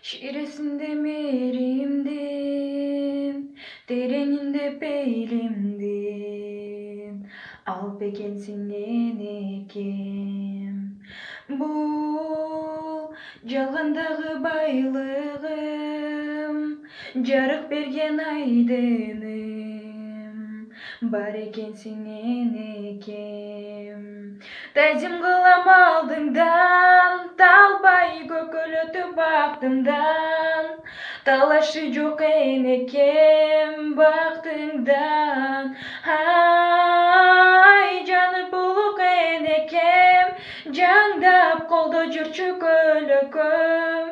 Şiresinde merimdin, dereninde beylimdin. Al bekensin enekim. Bu жалғандағы байлығым, жарық берген айдыным. Бар екенсің енекем. Тәзім қылам алдыңдан, талбай көкөлөтіп бақтымдан. Талашы жоқ енекем бақтыңдан. Ай, жаны бұлық енекем, жаңдап қолда жүрчү көлөкөм.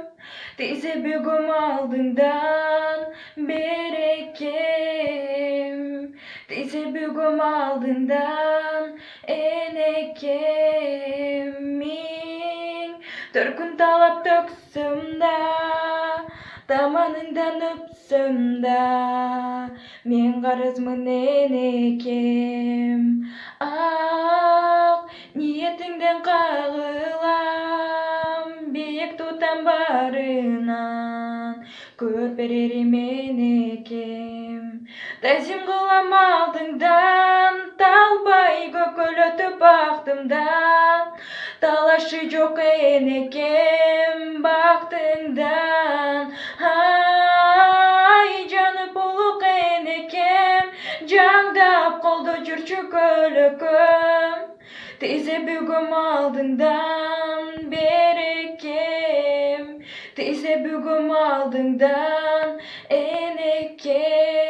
Тизе бүгім алдыңдан берекем. Тизе бүгім алдыңдан енекем. Мен төркүн талап төксөм да, таманыңдан өпсөм да, мен карызмын енекем. Ак ниетиңден кагылам, бийик тутам барынан, көп берерим енекем. Тәзім кылам алдыңдан, талбай көкөлөтүп бактымдан. Талашы жоқ енекем бактыңдан. Ай, жаны бұлық енекем, жаңдап қолда жүрчү көлөкөм. Тизе бүгім алдыңдан берекем. Тизе бүгім алдыңдан енекем.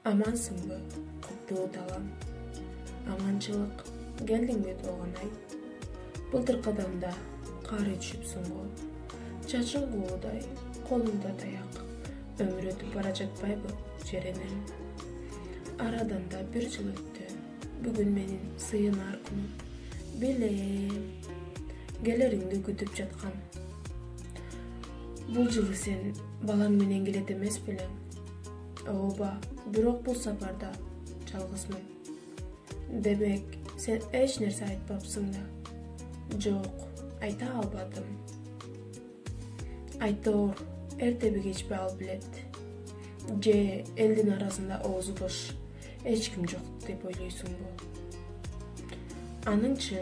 Амансың бы, құттуу далам? Аманчылык келдиң бе толгонай? Былтыр кадамда кар түшүпсүң го. Чачың куудай, колуңда таяк. Өмүр өтүп бара жатпайбы жеренен? Арадан да бир жыл өттү. Бүгүн менин сыйынар күнүм. Билем, келериңди күтүп жаткан. Бул жылы сен балаң менен келет эмес белең? Ооба, бирок бул сапарда жалгызмын. Демек, сен эч нерсе айтпапсың да? Жок, айта албадым. Айтор, эртеби кечпи ал билет. Же элдин арасында оозу бош эч ким жок деп ойлойсуңбу? Аныңчы,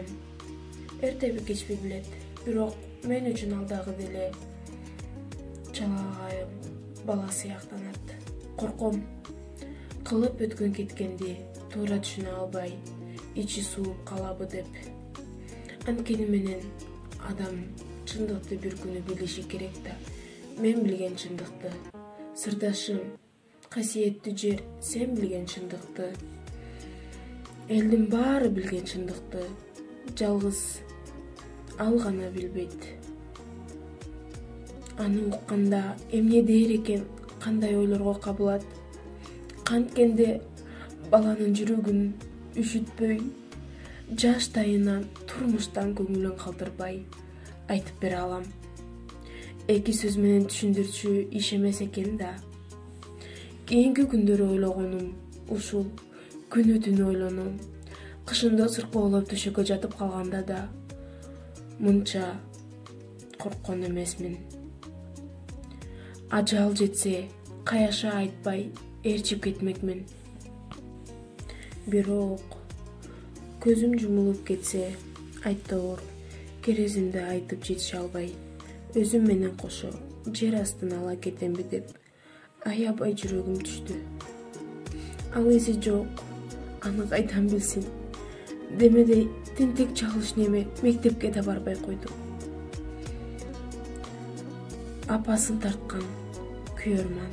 эртеби кечпи билет, бирок мен үчүн ал дагы деле чалаагайым бала сыяктанат. Корком, кылып өткөн кеткенди туура түшүнө албай, ичи сууп калабы деп. Анткени менен адам чындыкты бир күнү билиши керек да. Мен билген чындыкты, сырдашым, касиеттүү жер сен билген чындыкты. Элдин баары билген чындыкты, жалгыз ал гана билбейт. Аны укканда эмне дээр экен, кандай ойлорго кабылат? Канткенде баланын жүрөгүн үшүтпөй, жаштайынан турмуштан көңүлүн калтырбай айтып бере алам. Эки сөз менен түшүндүрчү иш эмес экен да. Кийинки күндөрү ойлогонум ушул, күнү түнү ойлоном. Кышында сыркоолоп төшөккө жатып калганда да мынча корккон эмесмин. Ажал жетсе, каяша айтпай ээрчип кетмекмин. Бирок көзүм жумулуп кетсе, айтор, керезимди айтып жетише албай, өзүм менен кошо жер астына ала кетемби деп аябай жүрөгүм түштү. Ал эси жок, аны кайдан билсин? Демедей тентек чалыш неме мектепке да барбай койду. Апасын тарткан күйөрман.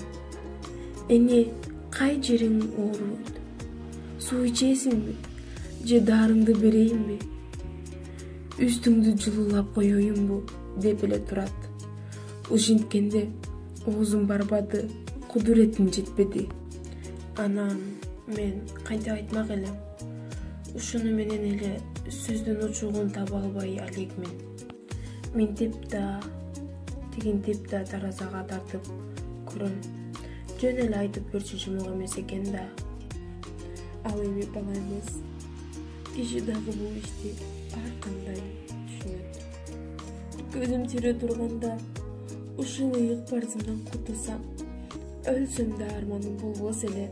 Эне кай жериң ооруйт? Суу ичесиңби? Же дарыңды берейинби? Үстүңдү жылуулап коеюнбу деп эле турат. ушинткенде оозум барбады, кудуретим жетпеди. Анан мен кантип айтмак элем? Ушуну менен эле сөздүн учугун таба албай алегмин. Минтип да, тигинтип да таразага тартып көрөм. Жөн эле айтып көрчү жумук эмес экен да. Ал эми бала эмес. Киши дагы бул ишти ар кандай түшүнөт. Көзүм тирө турганда ушул ыйык барзымдан кутулсам, өлсөм да арманым болбос эле.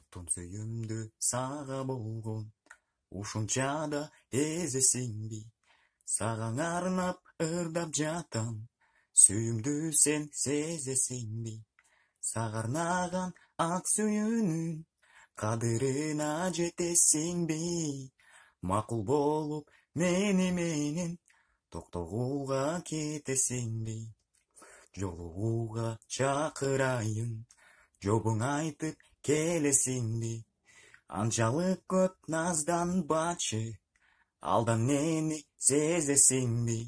Тун сүйүмдү сага болгон ушунча да эзесиңби? Сага арнап ырдап жатам, сүйүмдү сен сезесиңби? Сага арнаган ак сүйүүнүн кадырына жетесиңби? Макул болуп мени менен токтогууга кетесиңби? Жолугууга чакырайын, жобуң айтып келесиңби? Анчалык көп назданбачы, алдан мени сезесиңби?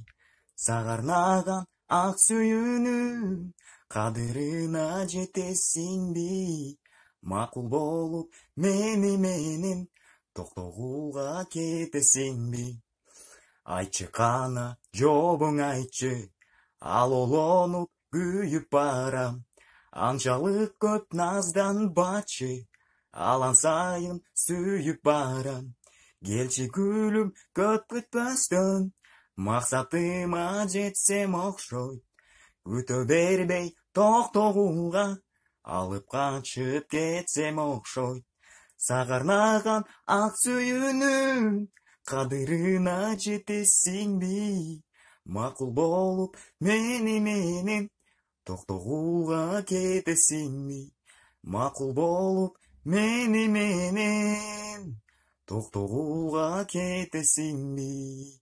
Сага арнаган ак сүйүүнүн кадырына жетесиңби? Макул болуп мени менен токтогууга кетесиңби? Айтчы кана жобуң айтчы, ал олонуп күйүп барам. Анчалык көп назданбачы, алан сайын сүйүп барам. Келчи гүлүм көп күтпөстөн, максатыма жетсем окшойт. Күтө бербей токтогууга, алып качып кетсем окшойт. Сага арнаган ак сүйүүнүн кадырына жетесиңби? Макул болуп мени менен токтогууга кетесиңби? Макул болуп мени менен токтогууга кетесиңби?